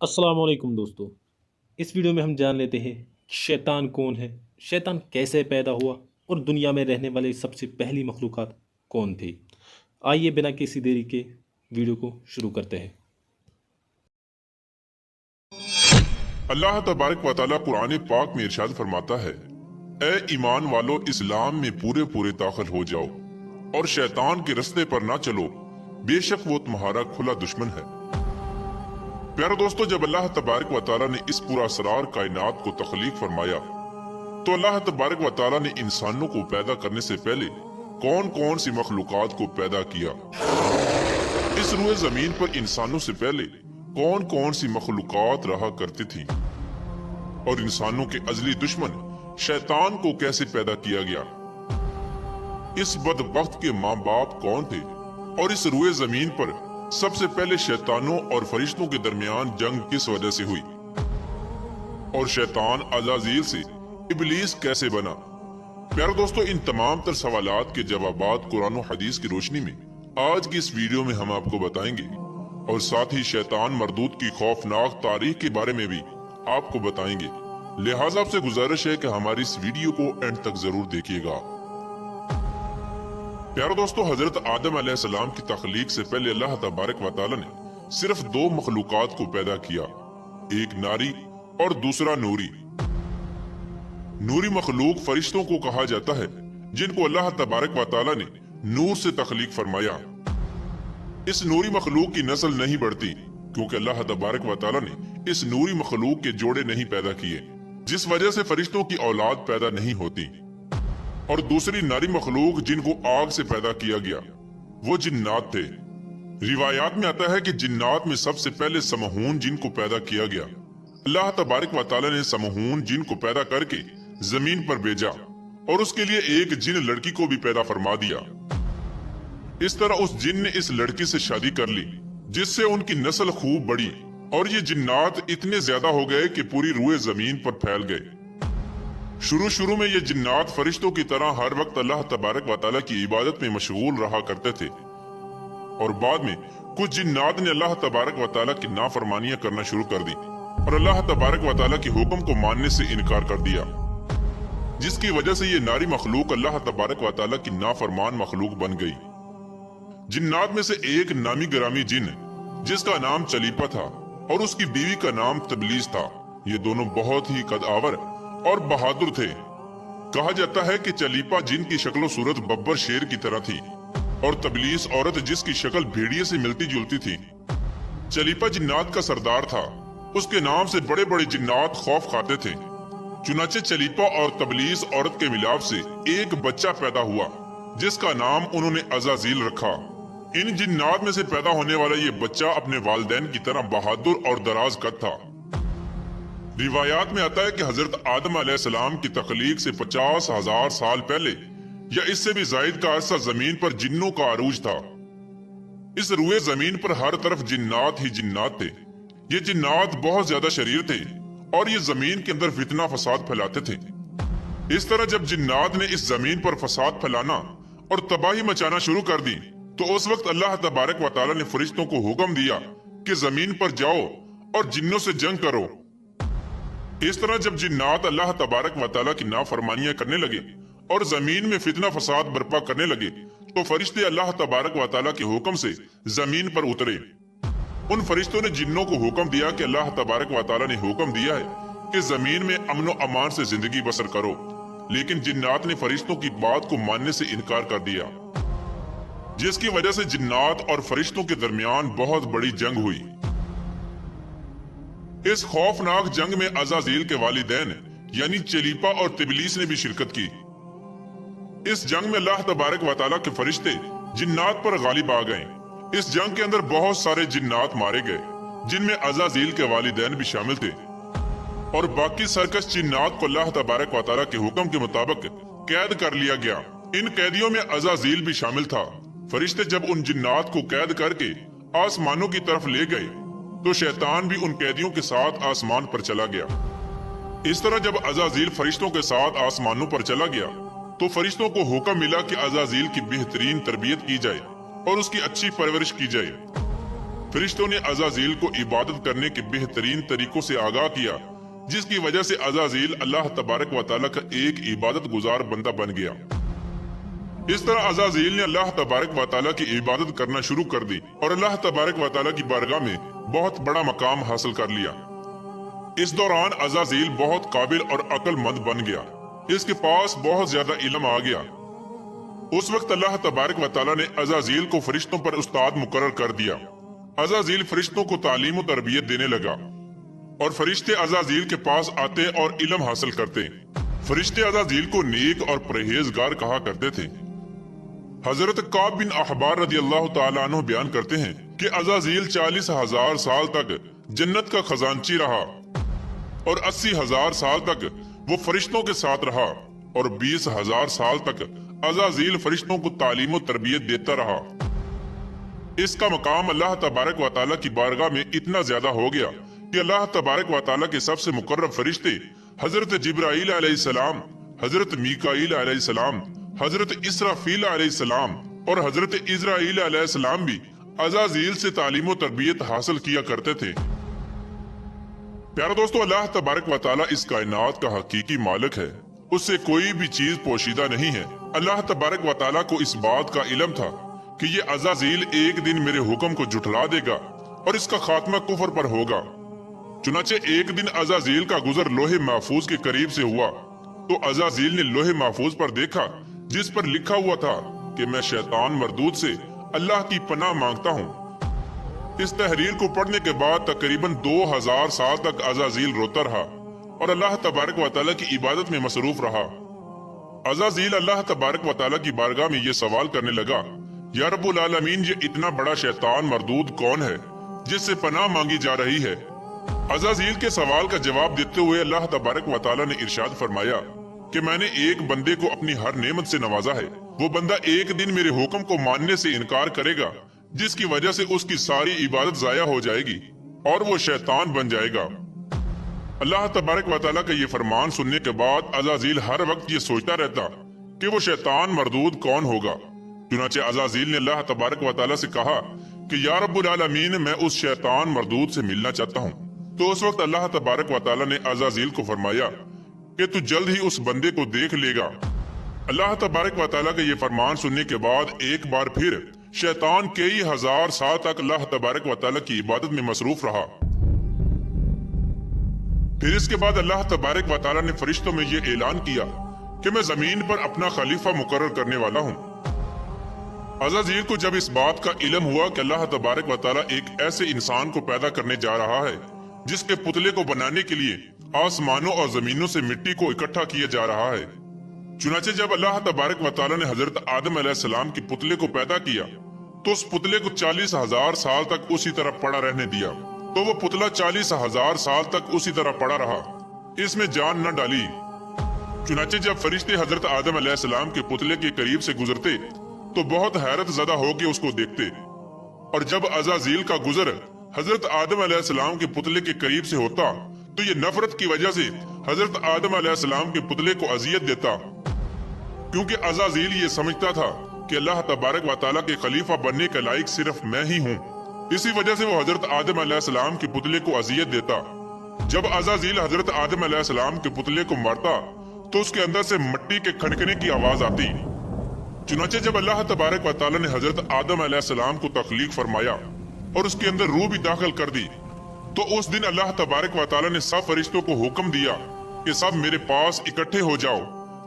अस्सलाम वालेकुम दोस्तों। इस वीडियो में हम जान लेते हैं कि शैतान कौन है, शैतान कैसे पैदा हुआ और दुनिया में रहने वाली सबसे पहली मखलूक़ात कौन थी। आइए बिना किसी देरी के वीडियो को शुरू करते हैं। अल्लाह तबारक व तआला कुरान पाक में इरशाद फरमाता है, ए ईमान वालो, इस्लाम में पूरे पूरे दाखिल हो जाओ और शैतान के रास्ते पर ना चलो, बेशक वो तुम्हारा खुला दुश्मन है। प्यारे दोस्तों, जब अल्लाह तबारक व तआला ने इस पूरा असरार कायनात को तख्लीक फरमाया तो अल्लाह तबारक व तआला ने इंसानों को पैदा करने से पहले कौन कौन सी मखलूकात को पैदा किया। इस रुए जमीन पर इंसानों से पहले कौन कौन सी मखलूकात रहा करती थी और इंसानों के अजली दुश्मन शैतान को कैसे पैदा किया गया। इस बदबख्त के माँ बाप कौन थे और इस रुए जमीन पर सबसे पहले शैतानों और फरिश्तों के दरमियान जंग किस वजह से हुई और शैतान अज़ाज़ील से इब्लीस कैसे बना। प्यारे दोस्तों, इन तमाम तर सवालात के जवाबात कुरान और हदीस की रोशनी में आज की इस वीडियो में हम आपको बताएंगे और साथ ही शैतान मरदूद की खौफनाक तारीख के बारे में भी आपको बताएंगे। लिहाजा आपसे गुजारिश है कि हमारी इस वीडियो को एंड तक जरूर देखिएगा। प्यारे दोस्तों, हजरत आदम अलैहिस्सलाम की तख्लीक से पहले अल्लाह तबारक व तआला ने सिर्फ दो मखलूकात को पैदा किया, एक नारी और दूसरा नूरी। नूरी मखलूक फरिश्तों को कहा जाता है जिनको अल्लाह तबारक व तआला ने नूर से तख्लीक फरमाया। इस नूरी मखलूक की नस्ल नहीं बढ़ती क्योंकि अल्लाह तबारक व तआला ने इस नूरी मखलूक के जोड़े नहीं पैदा किए, जिस वजह से फरिश्तों की औलाद पैदा नहीं होती। और दूसरी नारी मखलूक जिनको आग से पैदा किया गया वो जिन्नात थे। रिवायात में आता है कि जिन्नात में सबसे पहले समहून जिन को पैदा किया गया। अल्लाह तबारक व तआला ने समहून जिन को पैदा करके जमीन पर भेजा और उसके लिए एक जिन लड़की को भी पैदा फरमा दिया। इस तरह उस जिन ने इस लड़की से शादी कर ली जिससे उनकी नस्ल खूब बढ़ी और ये जिन्नात इतने ज्यादा हो गए कि पूरी रूए जमीन पर फैल गए। शुरू में ये जिन्नात फरिश्तों की तरह हर वक्त अल्लाह तबारक व तआला की इबादत में मशगूल रहा करते थे और बाद में कुछ जिन्नात ने अल्लाह तबारक व तआला की नाफरमानियां करना शुरू कर दी और अल्लाह तबारक व तआला के हुक्म को मानने से इनकार कर दिया, जिसकी वजह से ये नारी मखलूक अल्लाह तबारक व तआला की नाफरमान मखलूक बन गई। जिन्नात में से एक नामी गिरामी जिन जिसका नाम चलीपा था और उसकी बीवी का नाम तबलीस था। ये दोनों बहुत ही कदआवर और बहादुर थे। कहा जाता है कि चलीपा जिन की शक्ल सूरत बब्बर शेर की तरह थी और तबलीस औरत जिसकी शक्ल भेड़िए से मिलती जुलती थी। चलीपा जिन्नात का सरदार था, उसके नाम से बड़े बड़े जिन्नात खौफ खाते थे। चुनाचे चलीपा और तबलीस औरत के मिलाप से एक बच्चा पैदा हुआ जिसका नाम उन्होंने अज़ाज़ील रखा। इन जिन्नात में से पैदा होने वाला ये बच्चा अपने वालिदैन की तरह बहादुर और दराज कद था। रिवायात में आता है कि हजरत आदम अलैहिस्सलाम की तख्लीक से 50,000 साल पहले या इससे भी जायद का अरसा जमीन पर जिन्नों का अरूज था। इस रुए जमीन पर हर तरफ जिन्नात ही जिन्नात थे। ये जिन्नात बहुत ज्यादा शरीर थे और ये जमीन के अंदर फितना फसाद फैलाते थे। इस तरह जब जिन्नात ने इस जमीन पर फसाद फैलाना और तबाही मचाना शुरू कर दी तो उस वक्त अल्लाह तबारक व तआला ने फरिश्तों को हुक्म दिया कि जमीन पर जाओ और जिन्नों से जंग करो। इस तरह जब जिन्नात अल्लाह तबारक व तआला की नाफरमानियां करने लगे और जमीन में फितना फसाद बर्पा करने लगे तो फरिश्ते अल्लाह तबारक व तआला के हुक्म से जमीन पर उतरे। उन फरिश्तों ने जिन्नों को हुक्म दिया कि अल्लाह तबारक व तआला ने हुक्म दिया है कि जमीन में अमन व अमान से जिंदगी बसर करो, लेकिन जिन्नात ने फरिश्तों की बात को मानने से इनकार कर दिया, जिसकी वजह से जिन्नात और फरिश्तों के दरमियान बहुत बड़ी जंग हुई। इस खौफनाक जंग में अज़ाज़ील के वालिदैन यानी चलीपा और तिबलीस ने भी शिरकत की। इस जंग में अल्लाह तबारक व तआला के फरिश्ते जिन्नात पर गालिब आ गए। इस जंग के अंदर बहुत सारे जिन्नात मारे गए जिनमें अज़ाज़ील के वालिदैन भी शामिल थे और बाकी सरकश जिन्नात को अल्लाह तबारक व तआला के हुक्म के मुताबिक कैद कर लिया गया। इन कैदियों में अज़ाज़ील भी शामिल था। फरिश्ते जब उन जिन्नात को कैद करके आसमानों की तरफ ले गए तो शैतान भी उन कैदियों के साथ आसमान पर चला गया। इस तरह जब अज़ाज़ील फरिश्तों के साथ आसमानों पर चला गया तो फरिश्तों को हुक्म मिला कि अज़ाज़ील की बेहतरीन तरबियत की जाए और उसकी अच्छी परवरिश की जाए। फरिश्तों ने अज़ाज़ील को इबादत करने के बेहतरीन तरीकों से आगाह किया, जिसकी वजह से अज़ाज़ील अल्लाह तबारक व तआला का एक इबादत गुजार बंदा बन गया। इस तरह अज़ाज़ील ने अल्लाह तबारक व तआला की इबादत करना शुरू कर दी और अल्लाह तबारक व तआला की बारगाह में बहुत बड़ा मकाम हासिल कर लिया। इस दौरान अज़ाज़ील बहुत काबिल और अक्लमंद बन गया, इसके पास बहुत ज्यादा इल्म आ गया। उस वक्त अल्लाह तबारक व तआला ने अज़ाज़ील को फरिश्तों पर उस्ताद मुकर्रर कर दिया। अज़ाज़ील फरिश्तों को तालीम और तरबियत देने लगा और फरिश्ते अज़ाज़ील के पास आते और इल्म हासिल करते। फरिश्ते अज़ाज़ील को नेक और परहेजगार कहा करते थे। हजरत काब बिन अहबार रज़ी अल्लाह तआला अन्हु बयान करते हैं कि अज़ाज़ील 40,000 साल तक जन्नत का खजांची रहा और 80,000 साल तक वो फरिश्तों के साथ रहा और 20,000 साल तक अज़ाज़ील फरिश्तों को तालीम और तरबियत देता रहा। इसका मकाम अल्लाह तबारक व तआला की बारगाह में इतना ज्यादा हो गया कि अल्लाह तबारक व तआला के सबसे मुकर्रब फरिश्ते हजरत जिब्राईल अलैहिस्सलाम, हजरत मीकाईल अलैहिस्सलाम, हजरत इसराफील अलैहिस्सलाम और हजरत इज़राईल अलैहिस्सलाम भी अज़ाज़ील से तालीम और तरबियत हासिल किया करते थे। प्यारे दोस्तों, अल्लाह तबारक व तआला इस कायनात का हकीकी मालिक है, उससे कोई भी चीज पोशीदा नहीं है। अल्लाह तबारक व तआला को इस बात का इल्म था कि ये अज़ाज़ील एक दिन मेरे हुक्म को जुठला देगा और इसका खात्मा कुफर पर होगा। चुनाचे एक दिन अज़ाज़ील का गुजर लोहे महफूज के करीब से हुआ तो अज़ाज़ील ने लोहे महफूज पर देखा जिस पर लिखा हुआ था कि मैं शैतान मरदूद से अल्लाह की पनाह मांगता हूँ। इस तहरीर को पढ़ने के बाद तकरीबन 2000 साल तक अज़ाज़ील रोता रहा और अल्लाह तबारक व तआला की इबादत में मसरूफ रहा। अज़ाज़ील अल्लाह तबारक व तआला की बारगाह में ये सवाल करने लगा, या रब्बुल आलमीन, ये इतना बड़ा शैतान मरदूद कौन है जिससे पनाह मांगी जा रही है? अज़ाज़ील के सवाल का जवाब देते हुए अल्लाह तबारक व तआला ने इरशाद फरमाया कि मैंने एक बंदे को अपनी हर नेमत से नवाजा है। वो बंदा एक दिन मेरे हुक्म को मानने से इनकार करेगा, जिसकी वजह से उसकी सारी इबादत जाया हो जाएगी और वो शैतान बन जाएगा। अल्लाह तबारक व तआला का ये फरमान सुनने के बाद अज़ाज़ील हर वक्त ये सोचता रहता कि वो शैतान मरदूद कौन होगा। चुनाचे अज़ाज़ील ने अल्लाह तबारक व तआला से कहा कि या रब्बुल आलमीन, मैं उस शैतान मरदूद से मिलना चाहता हूँ। तो उस वक्त अल्लाह तबारक व तआला ने अज़ाज़ील को फरमाया कि तू जल्द ही उस बंदे को देख लेगा। अल्लाह तबारक व तआला का ये फरमान सुनने के बाद एक बार फिर शैतान कई हजार साल तक अल्लाह तबारक व तआला की इबादत में मसरूफ रहा। फिर इसके बाद अल्लाह तबारक व तआला ने फरिश्तों में ये ऐलान किया कि मैं जमीन पर अपना खलीफा मुकर्रर करने वाला हूँ। अज़ाज़ील को जब इस बात का इल्म हुआ कि अल्लाह तबारक व तआला एक ऐसे इंसान को पैदा करने जा रहा है जिसके पुतले को बनाने के लिए आसमानों और जमीनों से मिट्टी को इकट्ठा किया जा रहा है। चुनाचे जब अल्लाह तबारक व तआला ने हजरत आदम अलैहिस्सलाम के पुतले को पैदा किया तो उस पुतले को 40,000 साल तक उसी तरह पड़ा रहने दिया। तो वो पुतला 40,000 साल तक उसी तरह पड़ा रहा, इसमें जान न डाली। चुनाचे जब फरिश्ते हजरत आदम अलैहिस्सलाम के पुतले के करीब से गुजरते तो बहुत हैरत ज़दा होकर उसको देखते, और जब अज़ाज़ील का गुजर हजरत आदम अलैहिस्सलाम के पुतले के करीब से होता तो ये नफरत की वजह से हजरत आदम अलैहिस्सलाम के पुतले को अजियत देता, क्योंकि अज़ाज़ील ये समझता था कि अल्लाह तबारक व तआला के खलीफा बनने के लायक सिर्फ मैं ही हूँ। इसी वजह से वो हजरत आदम अलैहिस्सलाम के पुतले को अजियत देता। जब अज़ाज़ील हजरत आदम अलैहिस्सलाम के पुतले को मारता तो उसके अंदर से मिट्टी के खनकने की आवाज आती। चुनाचे जब अल्लाह तबारक व तआला ने हजरत आदम अलैहिस्सलाम को तख्लीक फरमाया और उसके अंदर रूह भी दाखिल कर दी तो उस दिन अल्लाह तबारक व तआला ने सब फरिश्तों को हुक्म दिया कि सब मेरे पास इकट्ठे हो जाओ।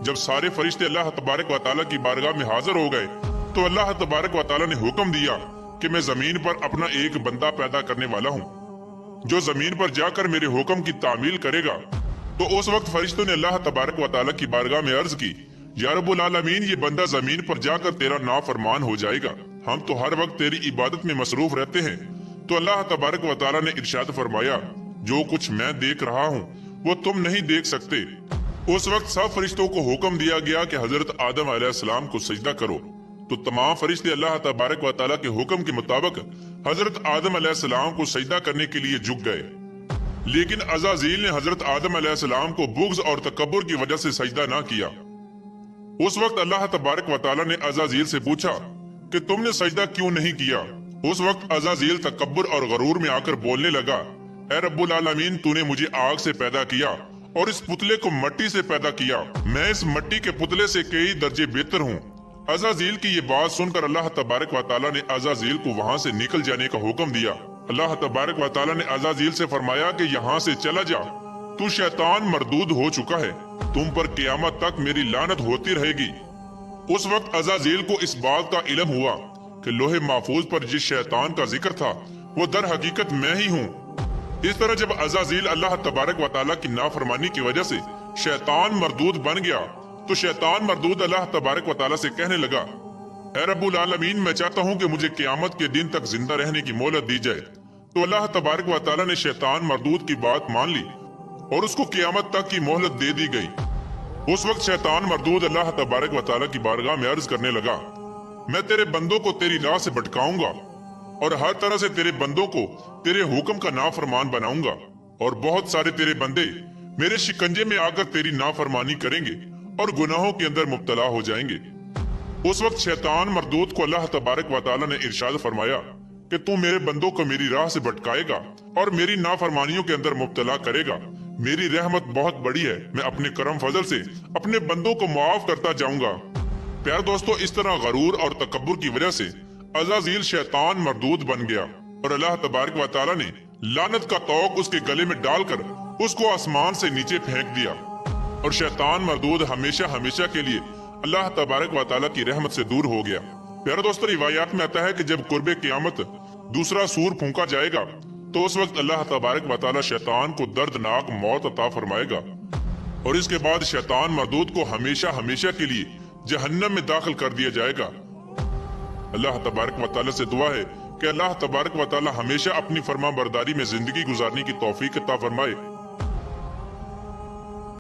जब सारे फरिश्ते अल्लाह तबारक व तआला की बारगाह में हाजिर हो गए तो अल्लाह तबारक व तआला ने हुक्म दिया कि मैं जमीन पर अपना एक बंदा पैदा करने वाला हूँ जो जमीन पर जाकर मेरे हुक्म की तामील करेगा। तो उस वक्त फरिश्तों ने अल्लाह तबारक व तआला की बारगाह में अर्ज की, या रब्बुल आलमीन, ये बंदा जमीन पर जाकर तेरा नाफरमान हो जाएगा, हम तो हर वक्त तेरी इबादत में मसरूफ रहते हैं। तो अल्लाह तबारक व तआला ने इरशाद फरमाया, जो कुछ मैं देख रहा हूँ वो तुम नहीं देख सकते। उस वक्त सब फरिश्तों को हुक्म दिया गया कि हजरत आदम अलैहिस्सलाम को सजदा करो। तो तमाम फरिश्ते अल्लाह तबारक व तआला के हुक्म के मुताबिक हजरत आदम अलैहिस्सलाम को सजदा करने के लिए झुक गए। लेकिन अज़ाज़ील ने हजरत आदम अलैहिस्सलाम को बुग़्ज़ और तकब्बुर की वजह से सजदा ना किया। उस वक्त अल्लाह तबारक व तआला ने अज़ाज़ील से पूछा कि तुमने सजदा क्यों नहीं किया? उस वक्त अज़ाज़ील तकब्बुर और गरूर में आकर बोलने लगा, ऐ रब्बुल आलमीन, तूने मुझे आग से पैदा किया और इस पुतले को मट्टी से पैदा किया। मैं इस मट्टी के पुतले से कई दर्जे बेहतर हूँ। अज़ाज़ील की ये बात सुनकर अल्लाह तबारक व तआला ने अज़ाज़ील को वहाँ से निकल जाने का हुक्म दिया। अल्लाह तबारक व तआला ने अज़ाज़ील से फरमाया कि यहाँ से चला जा, तू शैतान मरदूद हो चुका है, तुम पर क़यामत तक मेरी लानत होती रहेगी। उस वक्त अज़ाज़ील को इस बात का इल्म हुआ कि लोहे महफूज पर जिस शैतान का जिक्र था वो दर हकीकत मैं ही हूँ। इस तरह जब अज़ाज़ील अल्लाह तबारक व तआला की नाफरमानी की वजह से शैतान मरदूद बन गया तो शैतान मरदूद अल्लाह तबारक व तआला से कहने लगा, ऐ रब्बुल आलमीन, मैं चाहता हूँ कि मुझे क़यामत के दिन तक जिंदा रहने की मोहलत दी जाए। तो अल्लाह तबारक व तआला ने शैतान मरदूद की बात मान ली और उसको क़यामत तक की मोहलत दे दी गई। उस वक्त शैतान मरदूद अल्लाह तबारक व तआला की बारगाह में अर्ज करने लगा, मैं तेरे बंदों को तेरी राह से भटकाऊंगा और हर तरह से तेरे बंदों को तेरे हुक्म का नाफरमान बनाऊंगा, और बहुत सारे तेरे बंदे मेरे शिकंजे में आकर तेरी नाफरमानी करेंगे और गुनाहों के अंदर मुब्तला हो जाएंगे। उस वक्त शैतान मरदूद को अल्लाह तबारक व तआला ने इरशाद फरमाया कि तू मेरे बंदों को मेरी राह से भटकाएगा और मेरी नाफरमानियों के अंदर मुब्तला करेगा। मेरी रहमत बहुत बड़ी है, मैं अपने करम फजल से अपने बंदों को माफ करता जाऊंगा। प्यारे दोस्तों, इस तरह गरूर और तकब्बुर की वजह से अज़ाज़ील शैतान मरदूद बन गया और अल्लाह तबारक व तआला ने लानत का तौक उसके गले में डालकर उसको आसमान से नीचे फेंक दिया और शैतान मरदूद हमेशा हमेशा के लिए अल्लाह तबारक व तआला की रहमत से दूर हो गया। प्यारे दोस्तों, रिवायात में आता है कि जब कुर्बे क़यामत दूसरा सूर फूंका जाएगा तो उस वक्त अल्लाह तबारक व तआला शैतान को दर्दनाक मौत अता फरमाएगा और इसके बाद शैतान मरदूद को हमेशा हमेशा के लिए जहन्नम में दाखिल कर दिया जाएगा। अल्लाह तबारक व तआला से दुआ है कि अल्लाह तबारक व तआला हमेशा अपनी फरमा बरदारी में जिंदगी गुजारने की तौफीक अता फरमाए।